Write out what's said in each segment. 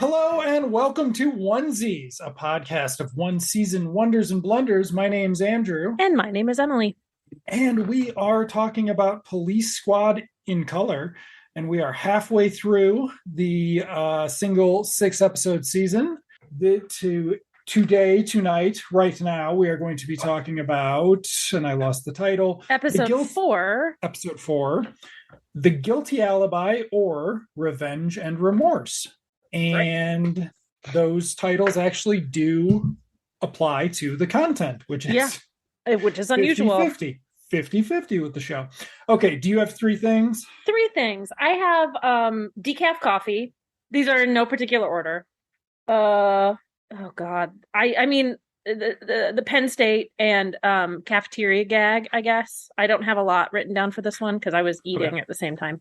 Hello and welcome to Onesies, a podcast of one season wonders and blunders. My name's Andrew. And my name is Emily. And we are talking about Police Squad in Color. And we are halfway through the single 6-episode season. Tonight, right now, we are going to be talking about, and I lost the title. Episode 4. Episode 4, The Guilty Alibi or Revenge and Remorse. And those titles actually do apply to the content, which is Unusual. 50-50 with the show. Okay, do you have three things? Three things. I have decaf coffee. These are in no particular order. Oh God. I mean the Penn State and cafeteria gag, I guess. I don't have a lot written down for this one because I was eating at the same time.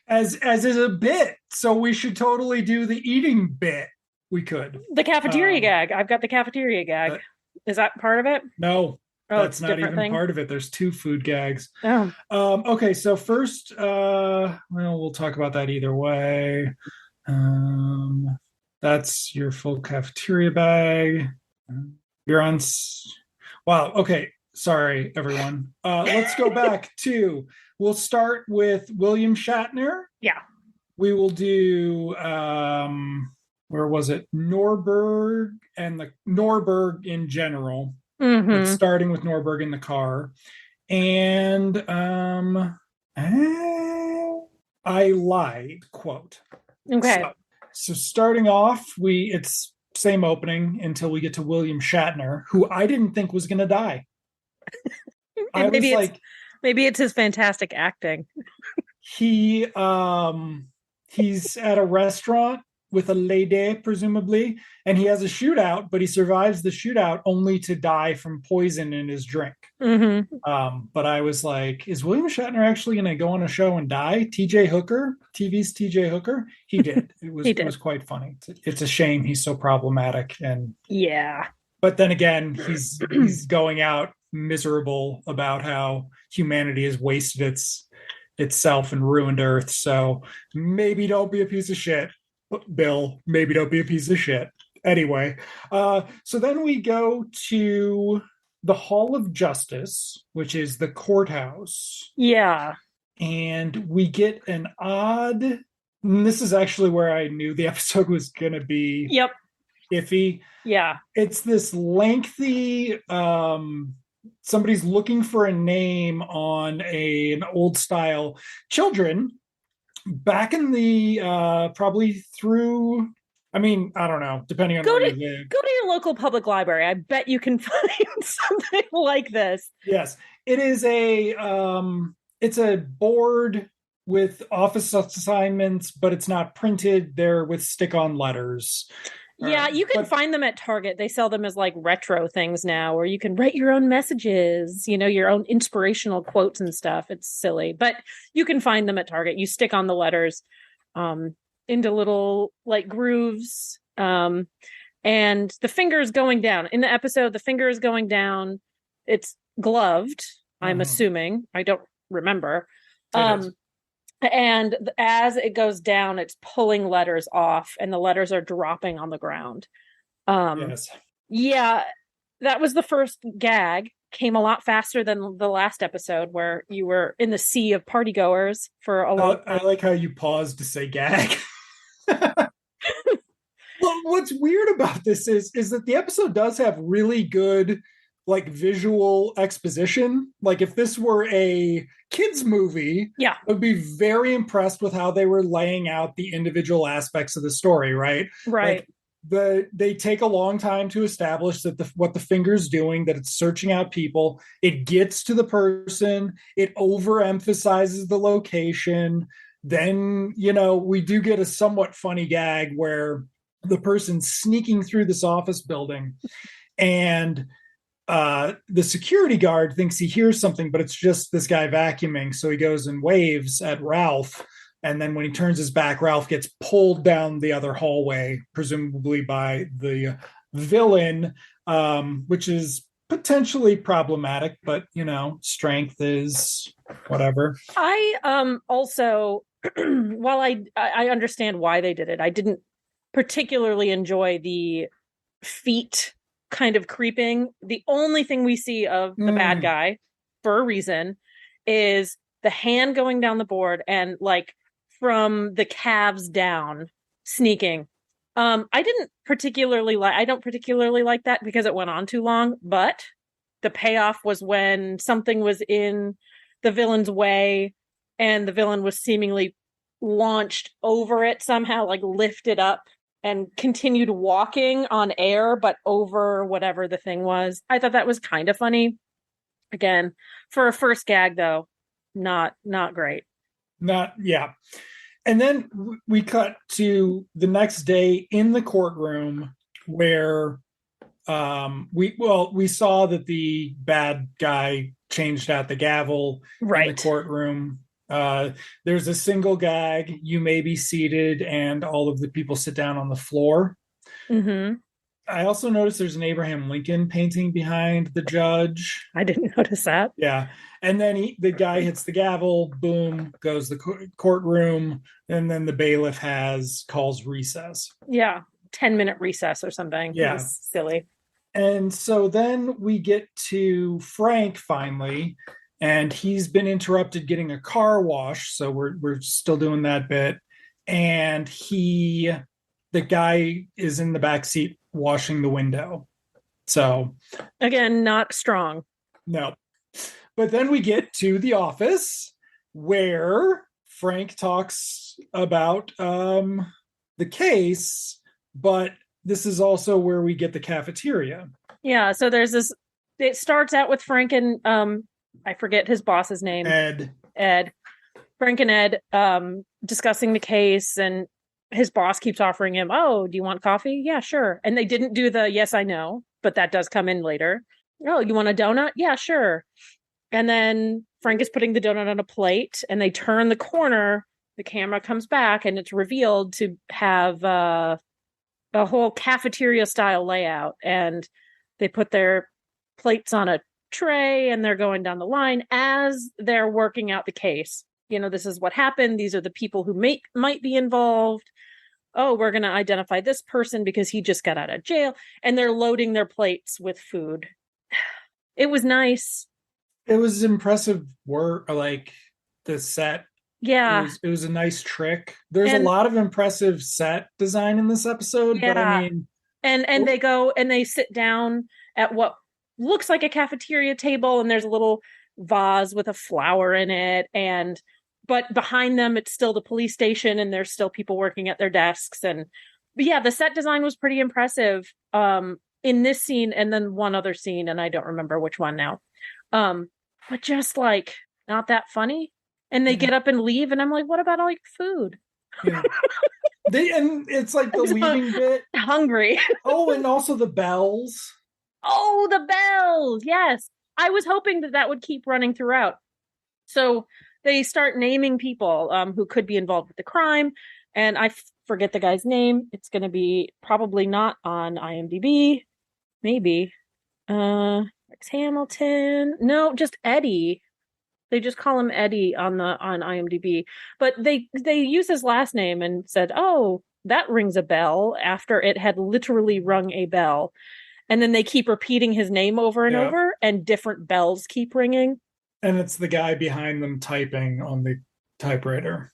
As is a bit, so we should totally do the eating bit. We could. The cafeteria gag. I've got the cafeteria gag. Is that part of it? No, that's not even part of it. There's two food gags. Oh. Okay, so first, we'll talk about that either way. That's your full cafeteria bag. You're on. Wow. Okay. Sorry, everyone. Let's go back to. We'll start with William Shatner. Yeah. We will do, where was it? Norberg and the Norberg in general. Mm-hmm. But starting with Norberg in the car. And I lied, quote. Okay. So starting off, it's same opening until we get to William Shatner, who I didn't think was going to die. Maybe it's his fantastic acting. He's at a restaurant with a lady, presumably, and he has a shootout, but he survives the shootout only to die from poison in his drink. Mm-hmm. But I was like, is William Shatner actually going to go on a show and die? TJ Hooker, TV's TJ Hooker? He did. It was quite funny. It's a shame he's so problematic. And yeah. But then again, he's going out miserable about how humanity has wasted itself and ruined Earth. So maybe don't be a piece of shit, Bill. Maybe don't be a piece of shit. Anyway, so then we go to the Hall of Justice, which is the courthouse. Yeah. And we get an odd. And this is actually where I knew the episode was going to be. Yep. Iffy. Yeah. It's this lengthy. Somebody's looking for a name on an old style children back in the probably through. I mean, I don't know, depending on where you live. Go to your local public library. I bet you can find something like this. Yes, it is it's a board with office assignments, but it's not printed. They're with stick-on letters. Yeah, you can find them at Target. They sell them as like retro things now, or you can write your own messages, your own inspirational quotes and stuff. It's silly, but you can find them at Target. You stick on the letters into little like grooves, and the finger is going down. In the episode, the finger is going down. It's gloved, I'm assuming. I don't remember. And as it goes down, it's pulling letters off and the letters are dropping on the ground. Yes. Yeah, that was the first gag. Came a lot faster than the last episode where you were in the sea of partygoers for a long time. I like how you paused to say gag. Well, what's weird about this is that the episode does have really good like visual exposition. Like if this were a kids movie, I would be very impressed with how they were laying out the individual aspects of the story, right? Right. Like they take a long time to establish that what the finger's doing, that it's searching out people. It gets to the person. It overemphasizes the location. Then, we do get a somewhat funny gag where the person's sneaking through this office building and the security guard thinks he hears something, but it's just this guy vacuuming. So he goes and waves at Ralph. And then when he turns his back, Ralph gets pulled down the other hallway, presumably by the villain, which is potentially problematic, but strength is whatever. I also while I understand why they did it, I didn't particularly enjoy the feet kind of creeping. The only thing we see of the bad guy, for a reason, is the hand going down the board and like from the calves down sneaking. I don't particularly like that because it went on too long, but the payoff was when something was in the villain's way and the villain was seemingly launched over it somehow, like lifted up and continued walking on air, but over whatever the thing was. I thought that was kind of funny. Again, for a first gag, though, not great. Not, yeah. And then we cut to the next day in the courtroom where we saw that the bad guy changed out the gavel in the courtroom. There's a single gag, you may be seated, and all of the people sit down on the floor. Mm-hmm. I also noticed there's an Abraham Lincoln painting behind the judge. I didn't notice that. Yeah. And then the guy hits the gavel, boom, goes the courtroom, and then the bailiff calls recess. Yeah. 10-minute recess or something. Yeah. It was silly. And so then we get to Frank finally, and he's been interrupted getting a car wash. So we're still doing that bit. And the guy is in the back seat washing the window. So again, not strong. No. But then we get to the office where Frank talks about the case, but this is also where we get the cafeteria. Yeah, so there's this, it starts out with Frank and I forget his boss's name. Ed. Frank and Ed discussing the case, and his boss keeps offering him, "Oh, do you want coffee?" "Yeah, sure." And they didn't do the "yes, I know," but that does come in later. "Oh, you want a donut?" "Yeah, sure." And then Frank is putting the donut on a plate, and they turn the corner, the camera comes back, and it's revealed to have a whole cafeteria style layout, and they put their plates on a tray and they're going down the line as they're working out the case. This is what happened. These are the people who might be involved. Oh, we're going to identify this person because he just got out of jail. And they're loading their plates with food. It was nice. It was impressive work, like the set. Yeah. It was a nice trick. There's a lot of impressive set design in this episode, yeah. But I mean... And they go and they sit down at what looks like a cafeteria table, and there's a little vase with a flower in it, but behind them it's still the police station, and there's still people working at their desks. But yeah, the set design was pretty impressive in this scene, and then one other scene, and I don't remember which one now. But just like not that funny. And they get up and leave, and I'm like, what about all your food? Yeah. And it's like the leaving bit. Hungry. Oh, and also the bells. Oh, the bells. Yes. I was hoping that would keep running throughout. So they start naming people who could be involved with the crime. And I forget the guy's name. It's going to be probably not on IMDb. Maybe. Rex Hamilton. No, just Eddie. They just call him Eddie on IMDb. But they use his last name and said, "Oh, that rings a bell," after it had literally rung a bell. And then they keep repeating his name over and over, and different bells keep ringing. And it's the guy behind them typing on the typewriter.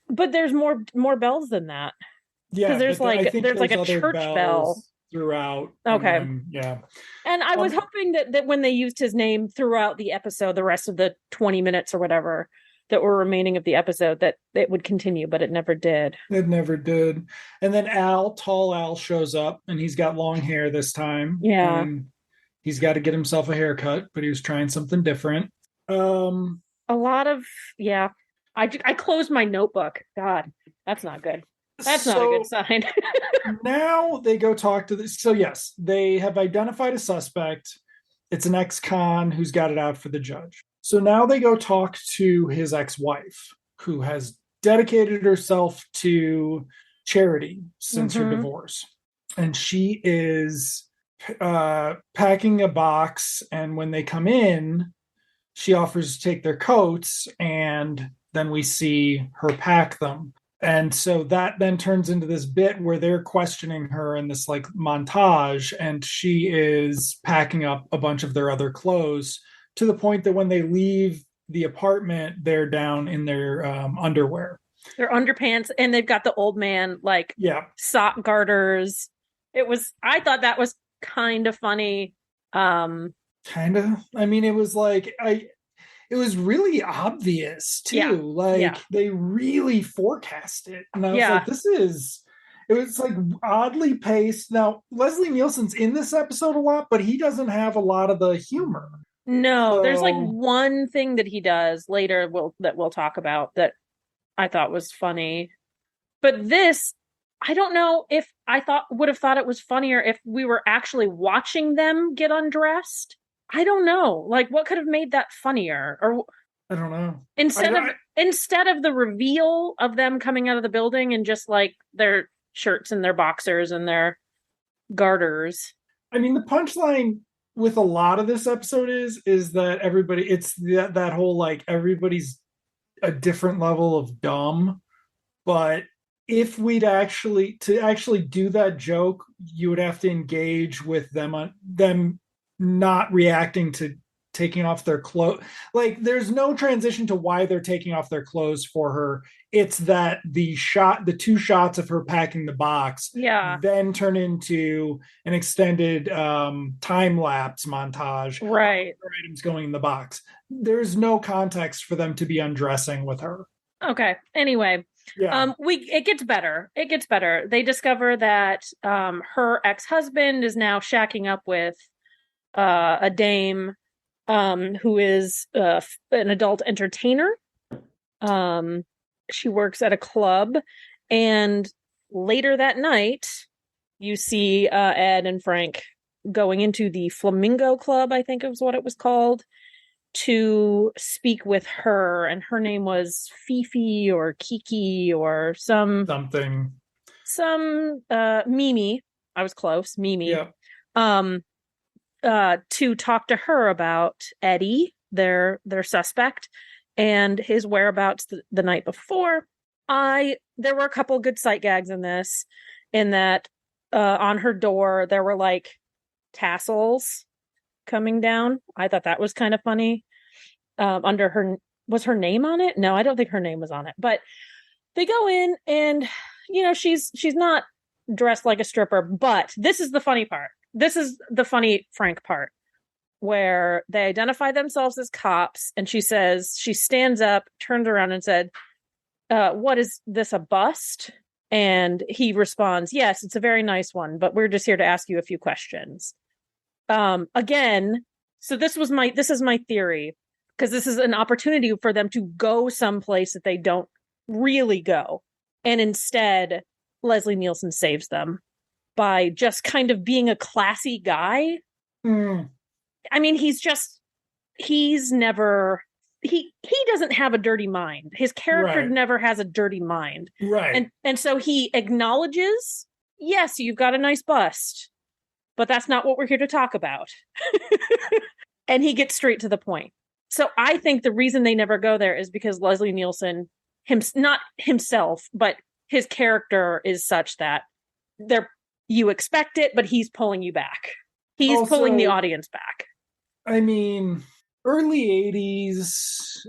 But there's more bells than that. Yeah, there's like a church bell throughout. Okay. And I was hoping that when they used his name throughout the episode, the rest of the 20 minutes or whatever that were remaining of the episode, that it would continue, but it never did. It never did. And then tall Al shows up, and he's got long hair this time. Yeah. And he's got to get himself a haircut, but he was trying something different. A lot of, yeah. I closed my notebook. God, that's not good. That's not a good sign. Now they go talk to this. So yes, they have identified a suspect. It's an ex-con who's got it out for the judge. So now they go talk to his ex-wife, who has dedicated herself to charity since her divorce. And she is packing a box. And when they come in, she offers to take their coats. And then we see her pack them. And so that then turns into this bit where they're questioning her in this like montage, and she is packing up a bunch of their other clothes to the point that when they leave the apartment, they're down in their underwear. Their underpants, and they've got the old man like Yeah, sock garters. I thought that was kind of funny. kind of. I mean, it was like it was really obvious too. Yeah. Like Yeah. they really forecast it. And I was Yeah. like, it was like oddly paced. Now, Leslie Nielsen's in this episode a lot, but he doesn't have a lot of the humor. No, there's like So, one thing that he does later that we'll talk about that I thought was funny. But this, I don't know if would have thought it was funnier if we were actually watching them get undressed. I don't know. Like what could have made that funnier? Or I don't know. instead of the reveal of them coming out of the building and just like their shirts and their boxers and their garters. I mean, the punchline with a lot of this episode is that everybody, it's that whole like everybody's a different level of dumb. But if we'd actually do that joke, you would have to engage with them on them not reacting to taking off their clothes. Like there's no transition to why they're taking off their clothes for her. It's that the two shots of her packing the box, Yeah, then turn into an extended time lapse montage. right. Items going in the box. There's no context for them to be undressing with her. Okay. Anyway, Yeah. it gets better. It gets better. They discover that her ex-husband is now shacking up with a dame who is an adult entertainer. She works at a club, and later that night, you see Ed and Frank going into the Flamingo Club, I think it was what it was called, to speak with her, and her name was Fifi or Kiki or Something. Mimi. I was close, Mimi. Yeah. To talk to her about Eddie, their suspect, and his whereabouts the night before. There were a couple good sight gags in this, in that on her door there were like tassels coming down. I thought that was kind of funny. Under her, was her name on it? No, I don't think her name was on it. But they go in, and she's not dressed like a stripper, but this is the funny part. This is the funny Frank part, where they identify themselves as cops, and she stands up, turns around and said, what is this, a bust? And he responds, yes, it's a very nice one, but we're just here to ask you a few questions. Again, so this is my theory, because this is an opportunity for them to go someplace that they don't really go. And instead, Leslie Nielsen saves them by just kind of being a classy guy. Mm. I mean, he doesn't have a dirty mind. His character never has a dirty mind. Right. And so he acknowledges, yes, you've got a nice bust, but that's not what we're here to talk about. And he gets straight to the point. So I think the reason they never go there is because Leslie Nielsen, not himself, but his character is such that you expect it, but he's pulling you back. He's also pulling the audience back. I mean, early 80s,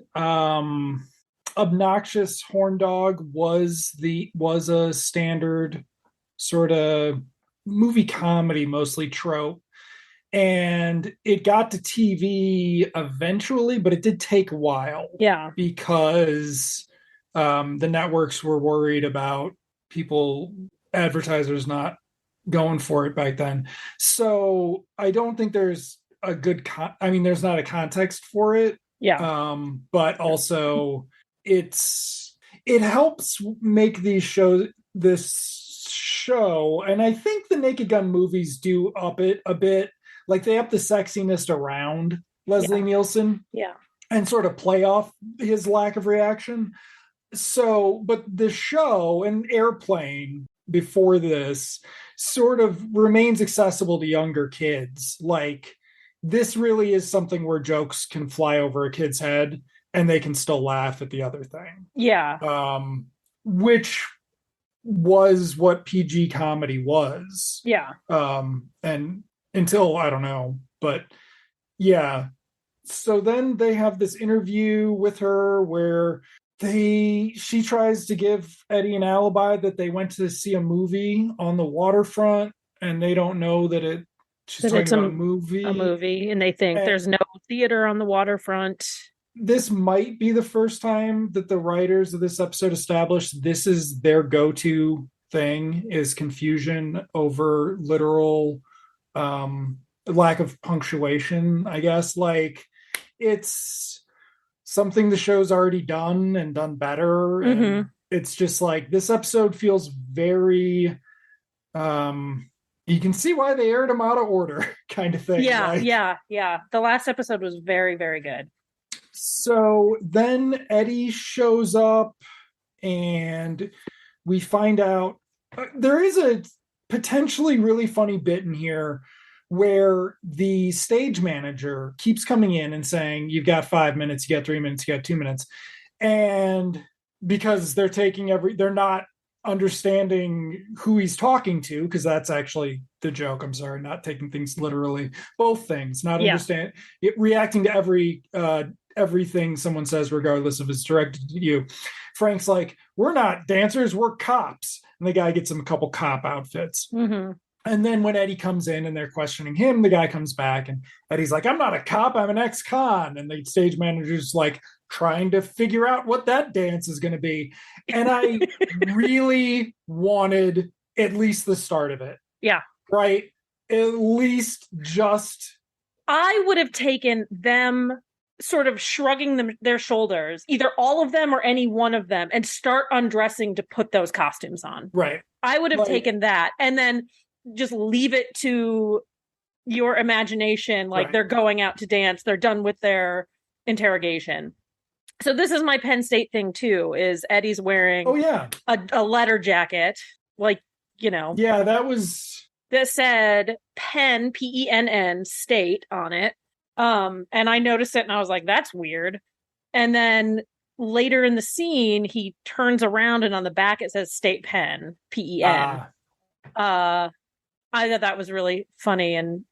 obnoxious horn dog was a standard sort of movie comedy, mostly trope. And it got to TV eventually, but it did take a while. Yeah. Because the networks were worried about advertisers not going for it back then. So I don't think there's a good there's not a context for it. Yeah. But also it helps make this show, and I think the Naked Gun movies do up it a bit. Like they up the sexiness around Leslie Nielsen. Yeah. And sort of play off his lack of reaction. So, but the show and Airplane before this sort of remains accessible to younger kids. Like this really is something where jokes can fly over a kid's head. and they can still laugh at the other thing. Yeah. Which was what PG comedy was. Yeah. And until I don't know, but yeah. So then they have this interview with her where she tries to give Eddie an alibi that they went to see a movie on the waterfront, and they don't know that she's That talking it's about a movie. a movie, and they think And there's no theater on the waterfront. this might be the first time that the writers of this episode established this is their go-to thing, is confusion over literal lack of punctuation, I guess. Like, it's something the show's already done and done better. And it's just like, this episode feels very you can see why they aired them out of order kind of thing. Yeah, like, yeah. The last episode was very, very good. So then Eddie shows up, and we find out there is a potentially really funny bit in here where the stage manager keeps coming in and saying, you've got 5 minutes, you got 3 minutes, you got 2 minutes. And because they're not understanding who he's talking to, because that's actually the joke. I'm sorry, not taking things literally. Both things, not understand it, reacting to everything someone says, regardless if it's directed to you. Frank's like, we're not dancers, we're cops. And the guy gets him a couple cop outfits. And then when Eddie comes in and they're questioning him, the guy comes back and Eddie's like, I'm not a cop, I'm an ex-con. And the stage manager's like trying to figure out what that dance is going to be. And I really wanted at least the start of it. Yeah. Right? At least just... I would have taken them sort of shrugging their shoulders, either all of them or any one of them, and start undressing to put those costumes on. Right. I would have taken that and then just leave it to your imagination. Like, they're going out to dance, they're done with their interrogation. So this is my Penn State thing too, is Eddie's wearing a letter jacket, like, that said Penn, Penn State on it. And I noticed it and I was like, that's weird. And then later in the scene, he turns around and on the back it says State Penn, Pen. I thought that was really funny and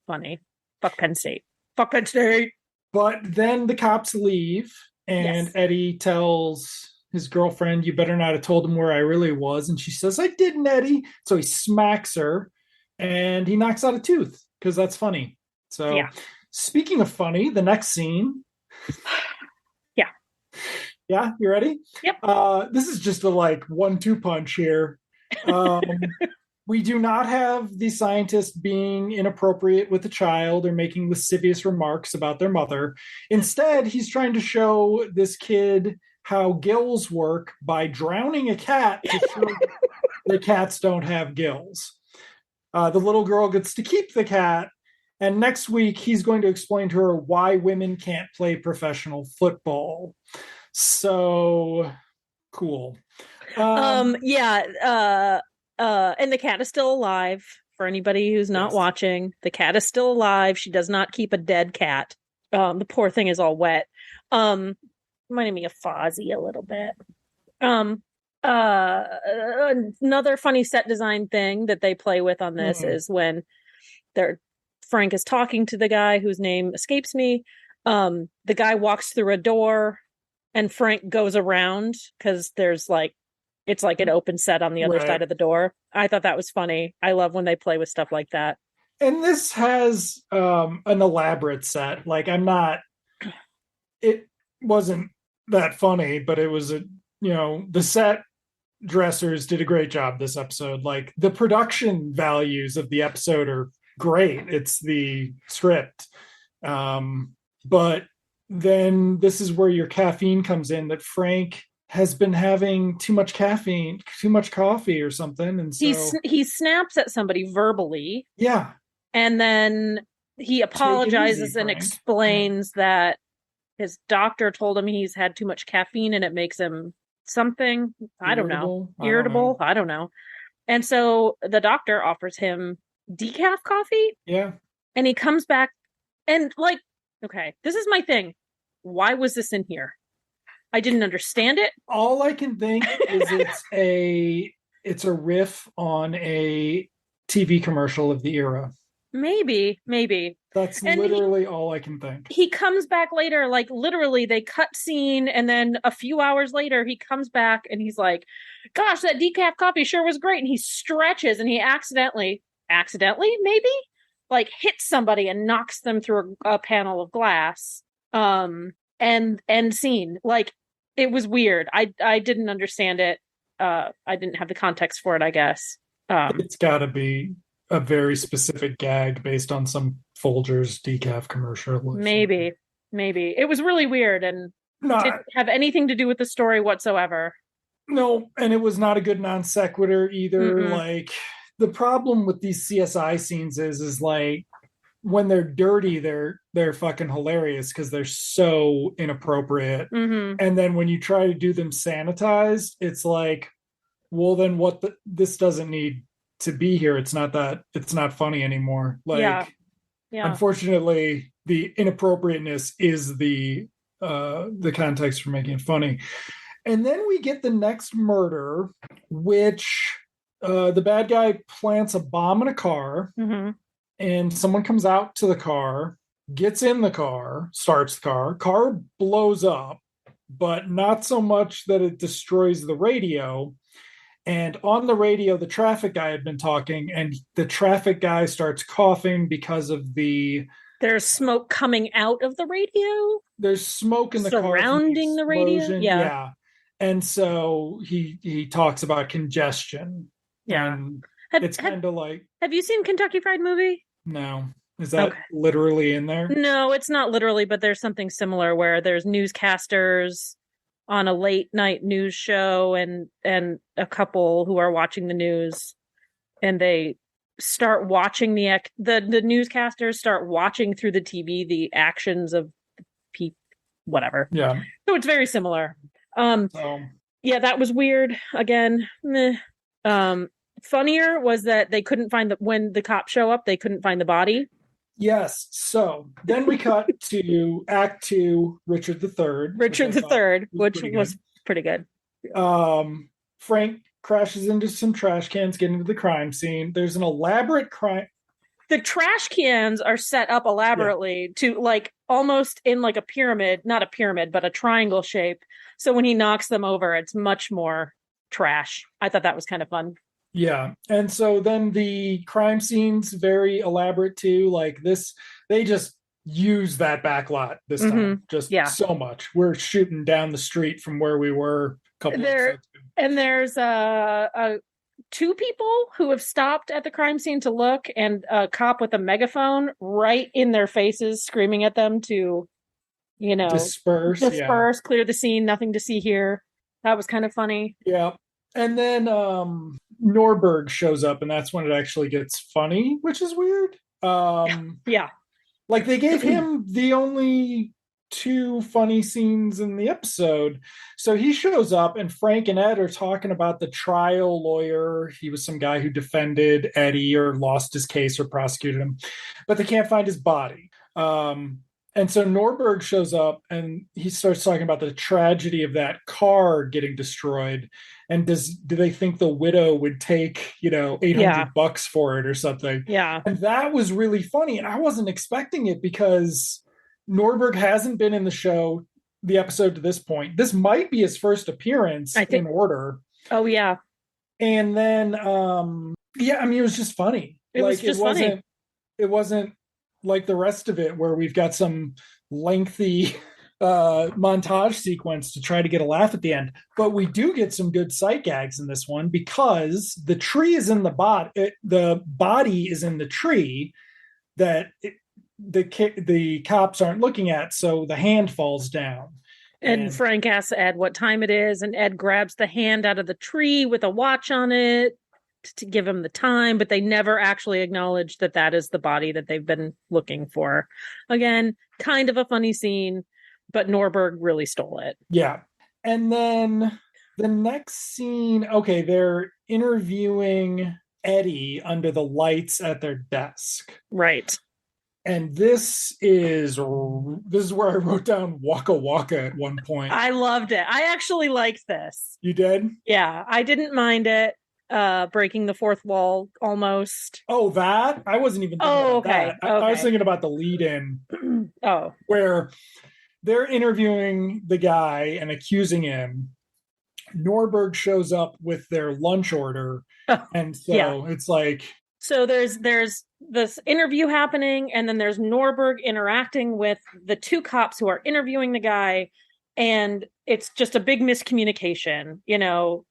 funny. Fuck Penn State. Fuck Penn State. But then the cops leave, and Eddie tells his girlfriend, you better not have told him where I really was. And she says, I didn't, Eddie. So he smacks her and he knocks out a tooth, because that's funny. So speaking of funny, the next scene. Yeah, you ready? Yep. This is just a 1-2 punch here. We do not have the scientist being inappropriate with the child or making lascivious remarks about their mother. Instead, he's trying to show this kid how gills work by drowning a cat to show the cats don't have gills. The little girl gets to keep the cat, and next week he's going to explain to her why women can't play professional football. So cool. And the cat is still alive. For anybody who's not watching, the cat is still alive. She does not keep a dead cat. The poor thing is all wet. Reminding me of Fozzie a little bit. Another funny set design thing that they play with on this is when Frank is talking to the guy whose name escapes me. The guy walks through a door and Frank goes around because there's it's like an open set on the other side of the door. I thought that was funny. I love when they play with stuff like that. And this has an elaborate set. It wasn't that funny, but it was the set dressers did a great job this episode. The production values of the episode are great. It's the script. But then this is where your caffeine comes in, that Frank has been having too much caffeine, too much coffee or something. And so he snaps at somebody verbally. Yeah. And then he apologizes and explains that his doctor told him he's had too much caffeine and it makes him something. I don't know. Irritable. I don't know. And so the doctor offers him decaf coffee. Yeah. And he comes back and okay, this is my thing. why was this in here? I didn't understand it. All I can think is it's a riff on a TV commercial of the era. Maybe. That's And literally all I can think. he comes back later, like literally they cut scene, and then a few hours later he comes back and he's like, gosh, that decaf coffee sure was great. And he stretches and he accidentally maybe like hits somebody and knocks them through a panel of glass. And end scene. Like, it was weird. I didn't understand it. I didn't have the context for it, I guess. It's got to be a very specific gag based on some Folgers decaf commercial. Maybe it was really weird and didn't have anything to do with the story whatsoever. No, and it was not a good non sequitur either. Mm-mm. Like, the problem with these CSI scenes is like, when they're dirty, they're fucking hilarious because they're so inappropriate. Mm-hmm. And then when you try to do them sanitized, it's like, well, then this doesn't need to be here. It's not funny anymore. Like, yeah. Unfortunately, the inappropriateness is the context for making it funny. And then we get the next murder, which the bad guy plants a bomb in a car. Mm-hmm. And someone comes out to the car, gets in the car, starts the car blows up, but not so much that it destroys the radio. And on the radio, the traffic guy had been talking, and the traffic guy starts coughing because of there's smoke coming out of the radio. There's smoke in the car surrounding the radio. Yeah. And so he talks about congestion. Yeah. And it's kind of like, have you seen Kentucky Fried Movie? No. Is that literally in there? No, it's not literally, but there's something similar where there's newscasters on a late night news show and a couple who are watching the news, and they start watching the newscasters start watching through the TV the actions of people, whatever. Yeah. So it's very similar. Yeah, that was weird. Again, meh. Funnier was that they couldn't find when the cops show up, they couldn't find the body. Yes. So then we cut to Act 2, Richard III. Which was pretty good. Frank crashes into some trash cans, getting into the crime scene. There's an elaborate crime. The trash cans are set up elaborately to like almost in like a pyramid, not a pyramid, but a triangle shape. So when he knocks them over, it's much more trash. I thought that was kind of fun. Yeah. And so then the crime scene's very elaborate too. Like this, they just use that back lot this time. Just so much. We're shooting down the street from where we were a couple episodes ago. And there's two people who have stopped at the crime scene to look, and a cop with a megaphone right in their faces screaming at them to, disperse, clear the scene, nothing to see here. That was kind of funny. Yeah. And then Norberg shows up, and that's when it actually gets funny, which is weird. Yeah. Like, they gave him the only two funny scenes in the episode. So he shows up, and Frank and Ed are talking about the trial lawyer. He was some guy who defended Eddie or lost his case or prosecuted him, but they can't find his body. And so Norberg shows up, and he starts talking about the tragedy of that car getting destroyed. And do they think the widow would take, $800 for it or something? Yeah. And that was really funny. And I wasn't expecting it because Norberg hasn't been in the episode to this point. This might be his first appearance in Order. Oh, yeah. And then, it was just funny. It wasn't like the rest of it where we've got some lengthy montage sequence to try to get a laugh at the end. But we do get some good sight gags in this one because the tree is in the body is in the tree that the cops aren't looking at, so the hand falls down. And Frank asks Ed what time it is, and Ed grabs the hand out of the tree with a watch on it to give him the time, but they never actually acknowledge that is the body that they've been looking for. Again, kind of a funny scene, but Norberg really stole it. Yeah. And then the next scene, they're interviewing Eddie under the lights at their desk. Right. And this is where I wrote down Waka Waka at one point. I loved it. I actually liked this. You did? Yeah, I didn't mind it. Breaking the fourth wall almost. Oh, that? I wasn't even thinking Oh, about okay. that. I was thinking about the lead in Oh, where they're interviewing the guy and accusing him. Norberg shows up with their lunch order. And so yeah. it's like, so there's this interview happening, and then there's Norberg interacting with the two cops who are interviewing the guy, and it's just a big miscommunication. You know,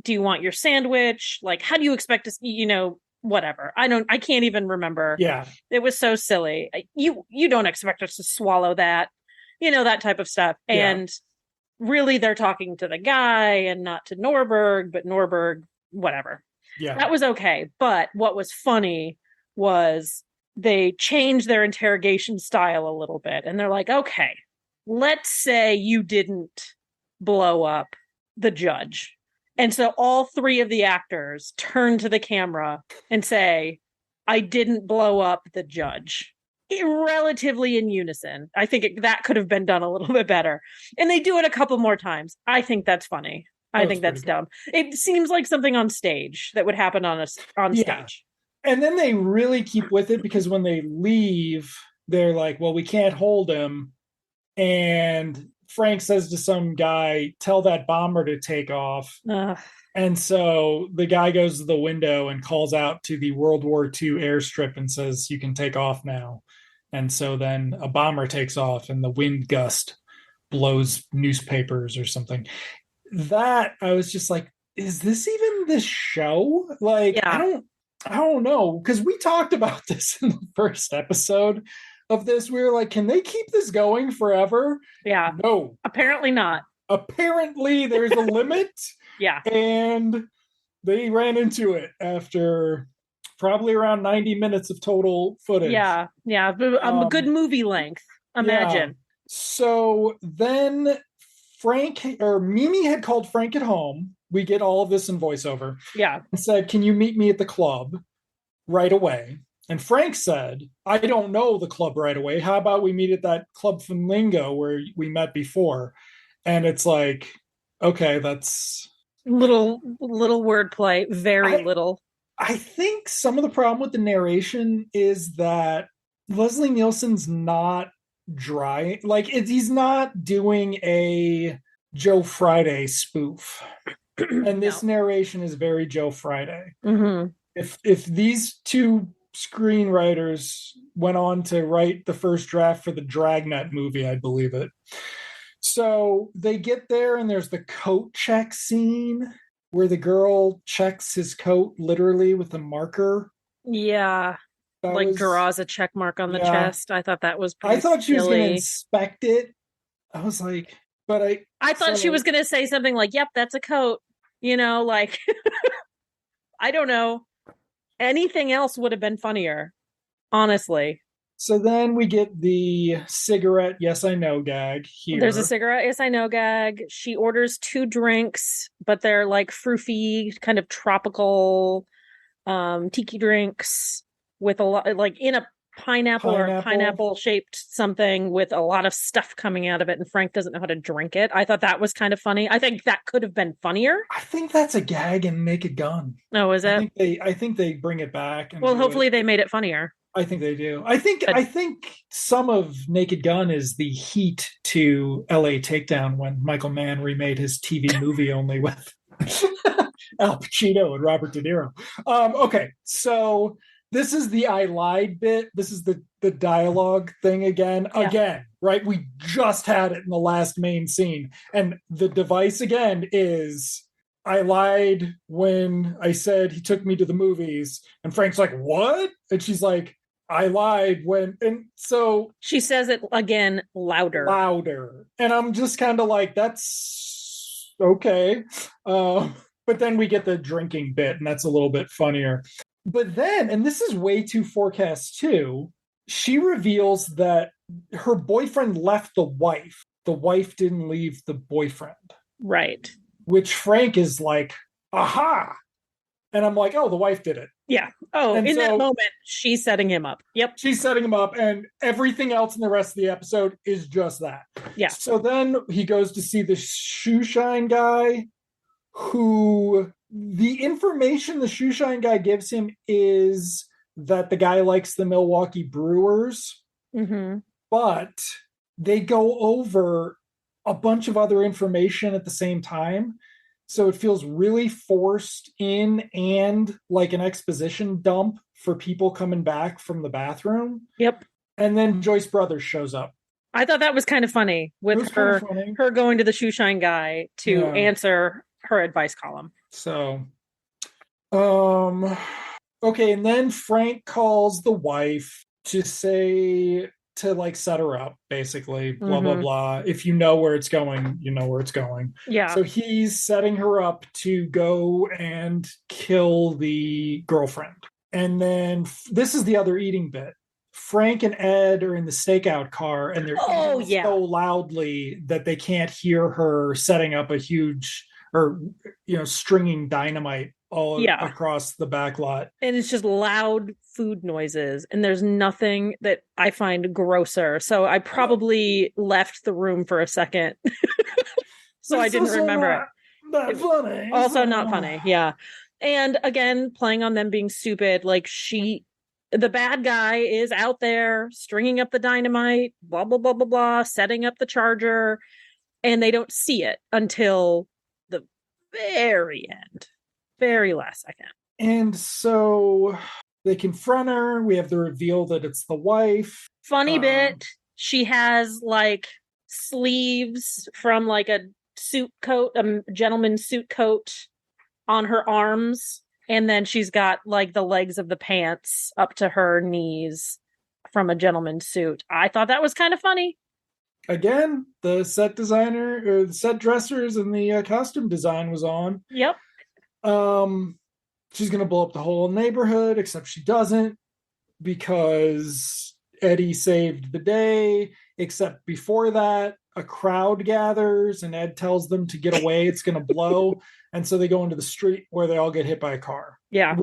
do you want your sandwich? Like, how do you expect to, whatever. I can't even remember. yeah. It was so silly. You don't expect us to swallow that, that type of stuff. Yeah. And really they're talking to the guy and not to Norberg, but Norberg, whatever. Yeah. That was okay. But what was funny was they changed their interrogation style a little bit. And they're like, okay, let's say you didn't blow up the judge. And so all three of the actors turn to the camera and say, I didn't blow up the judge. Relatively in unison. I think that could have been done a little bit better. And they do it a couple more times. I think that's funny. I think that's dumb. It seems like something on stage that would happen on stage. And then they really keep with it because when they leave, they're like, well, we can't hold him. And Frank says to some guy, tell that bomber to take off. And so the guy goes to the window and calls out to the World War II airstrip and says, you can take off now. And so then a bomber takes off and the wind gust blows newspapers or something. That I was just like, is this even the show? Like, yeah. I don't know. Because we talked about this in the first episode of this. We were like, can they keep this going forever? Yeah. No. Apparently not. Apparently there's a limit. Yeah. And they ran into it after probably around 90 minutes of total footage. Yeah. Yeah. A good movie length. Imagine. Yeah. So then Mimi had called Frank at home. We get all of this in voiceover. Yeah. And said, can you meet me at the club right away? And Frank said, I don't know the club right away. How about we meet at that Club Flamingo where we met before? And it's like, okay, that's little wordplay, very little. I think some of the problem with the narration is that Leslie Nielsen's not dry. Like he's not doing a Joe Friday spoof. And this narration is very Joe Friday. Mm-hmm. If these two screenwriters went on to write the first draft for the Dragnet movie, I'd believe it. So they get there and there's the coat check scene where the girl checks his coat literally with a marker. Yeah. Draws a check mark on the chest. I thought that was pretty I thought she was going to inspect it. I was like, but I thought she was going to say something like, yep, that's a coat. I don't know. Anything else would have been funnier, honestly. So then we get the cigarette, yes, I know gag here. There's a cigarette, yes, I know gag. She orders 2 drinks, but they're like froofy, kind of tropical tiki drinks with a lot, like in a pineapple or a pineapple shaped something with a lot of stuff coming out of it. And Frank doesn't know how to drink it. I thought that was kind of funny. I think that could have been funnier. I think that's a gag in Naked Gun. Oh, is it? I think they bring it back. Well, hopefully they made it funnier. I think they do. I think some of Naked Gun is the heat to LA Takedown when Michael Mann remade his TV movie only with Al Pacino and Robert De Niro. Okay, so this is the I lied bit. This is the dialogue thing again. Yeah. Again, right? We just had it in the last main scene. And the device again is I lied when I said he took me to the movies. And Frank's like, what? And she's like, I lied when, and so she says it again louder. And I'm just kind of like, that's okay. But then we get the drinking bit, and that's a little bit funnier. But then, and this is way too forecast too, she reveals that her boyfriend left the wife. The wife didn't leave the boyfriend. Right. Which Frank is like, aha, And I'm like, oh, the wife did it. Yeah. Oh, And in that so moment, she's setting him up. Yep. she's setting him up, and everything else in the rest of the episode is just that. Yeah. So then he goes to see the shoe shine guy, who the information the shoe shine guy gives him is that the guy likes the Milwaukee Brewers, Mm-hmm. but they go over a bunch of other information at the same time. So it feels really forced in and like an exposition dump for people coming back from the bathroom. Yep. And then Joyce Brothers shows up. I thought that was kind of funny with her going to the shoe shine guy to answer her advice column. So, okay, and then Frank calls the wife to say to like set her up, basically, blah blah blah. If you know where it's going, you know where it's going. Yeah. So he's setting her up to go and kill the girlfriend. And then this is the other eating bit. Frank and Ed are in the stakeout car, and they're eating so loudly that they can't hear her setting up a huge, or stringing dynamite all across the back lot. And it's just loud food noises, and there's nothing that I find grosser. So I probably left the room for a second. So I didn't remember it. Not funny. Also not funny, yeah. And again, playing on them being stupid, like the bad guy is out there stringing up the dynamite, blah, blah, blah, blah, blah, setting up the charger, and they don't see it until the very end, very last second. And so they confront her. We have the reveal that it's the wife. Funny bit. She has like sleeves from like a suit coat, a gentleman's suit coat on her arms. And then she's got like the legs of the pants up to her knees from a gentleman's suit. I thought that was kind of funny. Again, the set designer or the set dressers and the costume design was on. Yep. She's going to blow up the whole neighborhood, except she doesn't, because Eddie saved the day. Except before that, a crowd gathers and Ed tells them to get away. It's going to blow. And so they go into the street where they all get hit by a car. Yeah.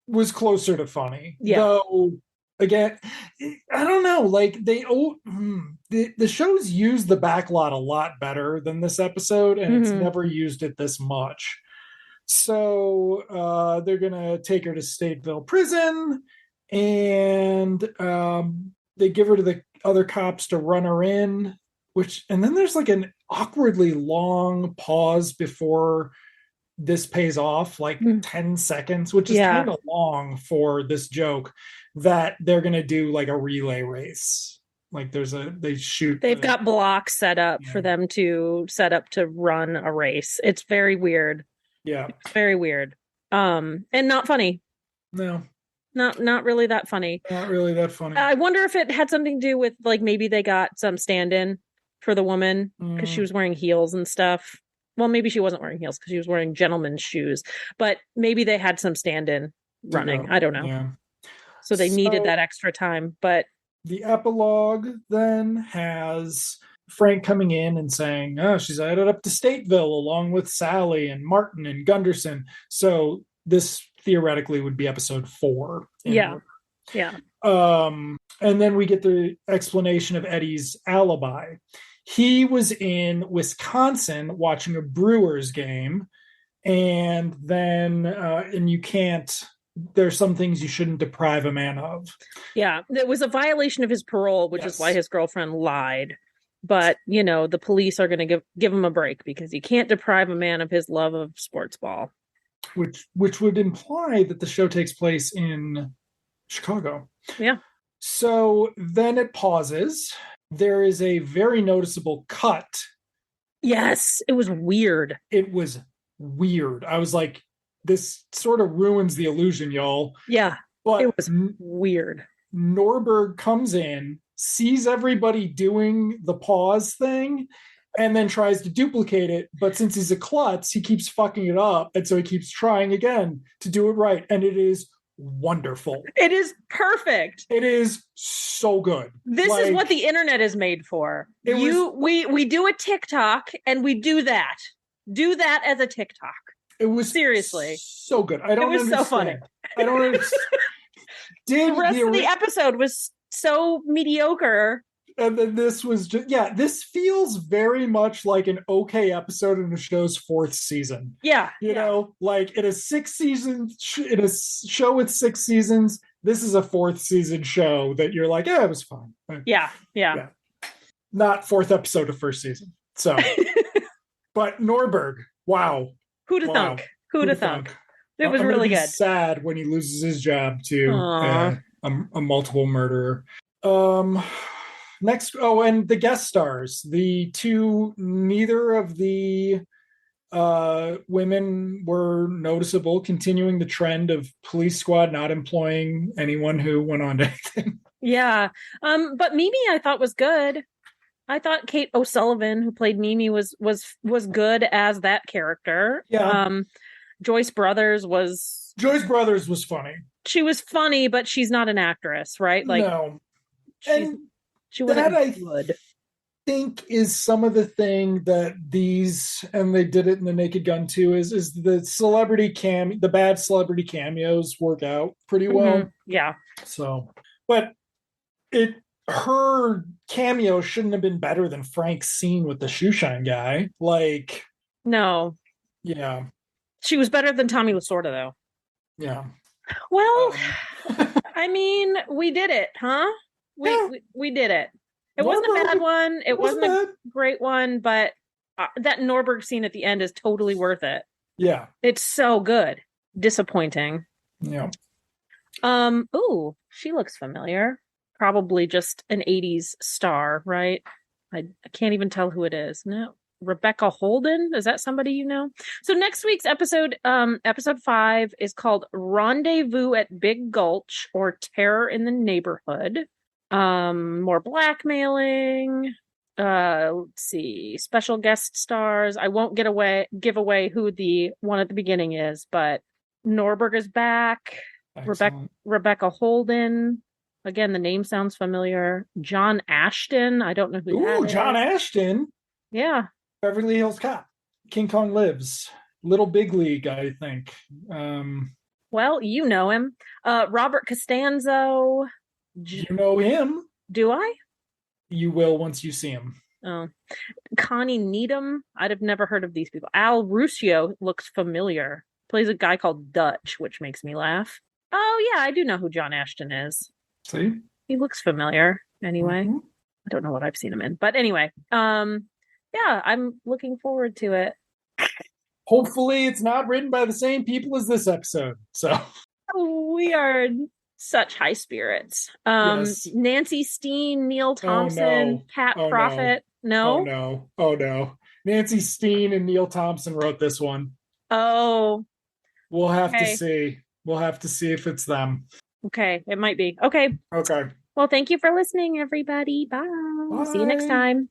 Was closer to funny. Yeah. Though, again, I don't know. Like the show's used the backlot a lot better than this episode, and it's never used it this much. So they're going to take her to Stateville Prison, and they give her to the other cops to run her in, and then there's like an awkwardly long pause before this pays off, like 10 seconds, which is kind of long for this joke, that they're going to do like a relay race. Like they've got blocks set up for them to set up to run a race. It's very weird. Yeah. It's very weird. And not funny. No. Not really that funny. Not really that funny. I wonder if it had something to do with like maybe they got some stand-in for the woman because she was wearing heels and stuff. Well, maybe she wasn't wearing heels because she was wearing gentleman's shoes, but maybe they had some stand-in running. I don't know. Yeah. So they needed that extra time. But the epilogue then has Frank coming in and saying, oh, she's headed up to Stateville along with Sally and Martin and Gunderson. So this theoretically would be episode 4. Yeah. Yeah. And then we get the explanation of Eddie's alibi. He was in Wisconsin watching a Brewers game, and then there's some things you shouldn't deprive a man of. Yeah, it was a violation of his parole, which is why his girlfriend lied. But, the police are going to give him a break because you can't deprive a man of his love of sports ball. Which would imply that the show takes place in Chicago. Yeah. So then it pauses. There is a very noticeable cut. Yes, it was weird. It was weird. I was like, this sort of ruins the illusion, y'all. Yeah, but it was weird. Norberg comes in, sees everybody doing the pause thing, and then tries to duplicate it. But since he's a klutz, he keeps fucking it up. And so he keeps trying again to do it right. And it is wonderful. It is perfect. It is so good. This is what the internet is made for. We do a TikTok and we do that. Do that as a TikTok. It was Seriously. so good. I don't was understand. so funny. I don't understand. The rest of the episode was so mediocre. And then this was just, this feels very much like an okay episode in the show's 4th season. Yeah. You know, like in a 6 season, in a show with 6 seasons, this is a 4th season show that you're like, it was fine. Yeah. Not 4th episode of 1st season. So, but Norberg, wow. Who'd have thunk? Who'd have thunk? It was really good. Sad when he loses his job to a multiple murderer. Next, and the guest stars, the two, neither of the women were noticeable, continuing the trend of Police Squad not employing anyone who went on to anything. Yeah. But Mimi I thought was good. I thought Kate O'Sullivan, who played Mimi, was good as that character. Yeah. Joyce Brothers was funny. She was funny, but she's not an actress, right? Like, no. She wasn't good. Think is some of the thing that these, and they did it in the Naked Gun too, is the bad celebrity cameos work out pretty well. Mm-hmm. Yeah. So, but her cameo shouldn't have been better than Frank's scene with the shoeshine guy. Like, no. Yeah. She was better than Tommy Lasorda, though. Yeah. Well, I mean, we did it, huh? We did it. It wasn't a bad one. It wasn't a great one, but that Norberg scene at the end is totally worth it. Yeah. It's so good. Disappointing. Yeah. Ooh, she looks familiar. Probably just an 80s star, right? I can't even tell who it is. No. Rebecca Holden, is that somebody you know? So next week's episode 5 is called Rendezvous at Big Gulch, or Terror in the Neighborhood. More blackmailing. Let's see, special guest stars. I won't give away who the one at the beginning is, but Norberg is back. Rebecca Holden. Again, the name sounds familiar. John Ashton. I don't know who that is. John Ashton. Yeah. Beverly Hills Cop. King Kong Lives. Little Big League, I think. Well, you know him. Robert Costanzo. You know him. Do I? You will once you see him. Oh. Connie Needham. I'd have never heard of these people. Al Ruscio looks familiar. Plays a guy called Dutch, which makes me laugh. Oh, yeah, I do know who John Ashton is. See? He looks familiar anyway. Mm-hmm. I don't know what I've seen him in. But anyway, yeah, I'm looking forward to it. Hopefully it's not written by the same people as this episode. So we are such high spirits. Yes. Nancy Steen, Neil Thompson, Pat Prophet. No. Oh no. Nancy Steen and Neil Thompson wrote this one. Oh. We'll have to see. We'll have to see if it's them. Okay, it might be. Okay. Okay. Well, thank you for listening, everybody. Bye. See you next time.